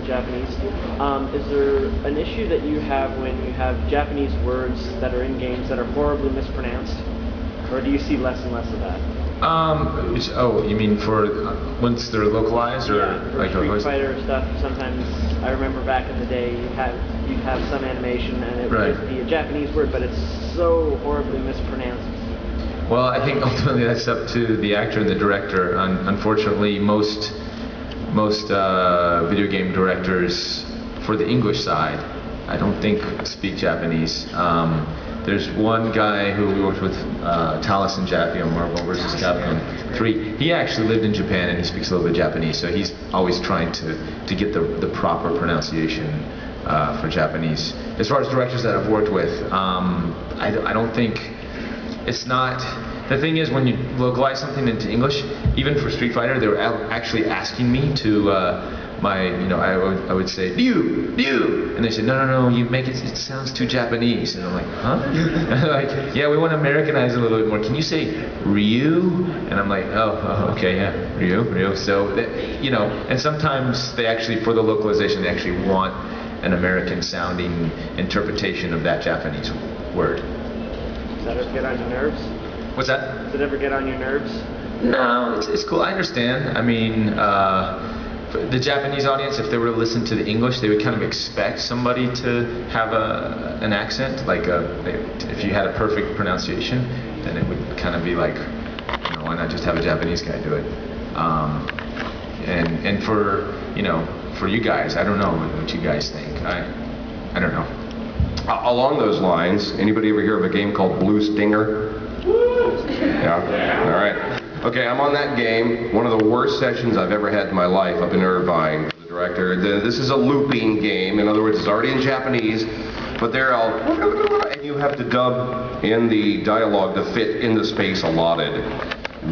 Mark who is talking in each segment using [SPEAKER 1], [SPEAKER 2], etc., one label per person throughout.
[SPEAKER 1] Japanese. Is there an issue that you have when you have Japanese words that are in games that are horribly mispronounced? Or do you see less and less of that?
[SPEAKER 2] Oh, you mean for once they're localized, or
[SPEAKER 1] yeah, for
[SPEAKER 2] like
[SPEAKER 1] Street Fighter stuff? Sometimes I remember back in the day, you'd have some animation and it would be a Japanese word, but it's so horribly mispronounced.
[SPEAKER 2] Well, I think ultimately that's up to the actor and the director. Unfortunately, most video game directors for the English side, I don't think speak Japanese. There's one guy who we worked with, Talos in Marvel vs. Capcom 3. He actually lived in Japan and he speaks a little bit Japanese, so he's always trying to get the proper pronunciation for Japanese. As far as directors that I've worked with, I don't think it's not. The thing is, when you localize something into English, even for Street Fighter, they were actually asking me to. I would say Ryu, and they said no, you make it sounds too Japanese, and I'm like, huh? Like, yeah, we want to Americanize it a little bit more. Can you say Ryu? And I'm like, oh, okay, yeah, Ryu. So and sometimes they actually, for the localization, they actually want an American sounding interpretation of that Japanese word.
[SPEAKER 1] Does that ever get on your nerves?
[SPEAKER 2] What's that?
[SPEAKER 1] Does it ever get on your nerves?
[SPEAKER 2] No, it's cool. I understand. I mean, the Japanese audience, if they were to listen to the English, they would kind of expect somebody to have an accent. Like if you had a perfect pronunciation, then it would kind of be like, why not just have a Japanese guy do it? And for you guys, I don't know what you guys think. I don't know.
[SPEAKER 3] Along those lines, anybody ever hear of a game called Blue Stinger? Yeah? All right. Okay, I'm on that game. One of the worst sessions I've ever had in my life up in Irvine for the director. This is a looping game. In other words, it's already in Japanese, but they're all, and you have to dub in the dialogue to fit in the space allotted.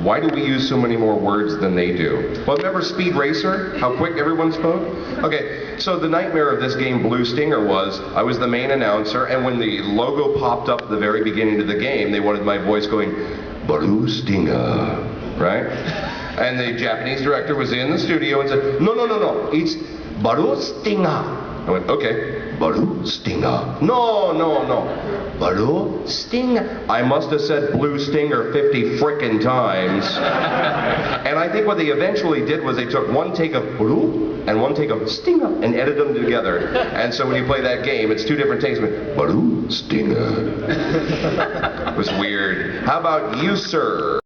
[SPEAKER 3] Why do we use so many more words than they do? Well, remember Speed Racer? How quick everyone spoke? Okay, so the nightmare of this game, Blue Stinger, was I was the main announcer, and when the logo popped up at the very beginning of the game, they wanted my voice going, Blue Stinger, right? And the Japanese director was in the studio and said, no, it's Blue Stinger. I went, okay, Blue Stinger. No, Blue Stinger. I must have said Blue Stinger 50 frickin' times. And I think what they eventually did was they took one take of Blue and one take of Stinger and edited them together. And so when you play that game, it's two different takes. Blue Stinger. It was weird. How about you, sir?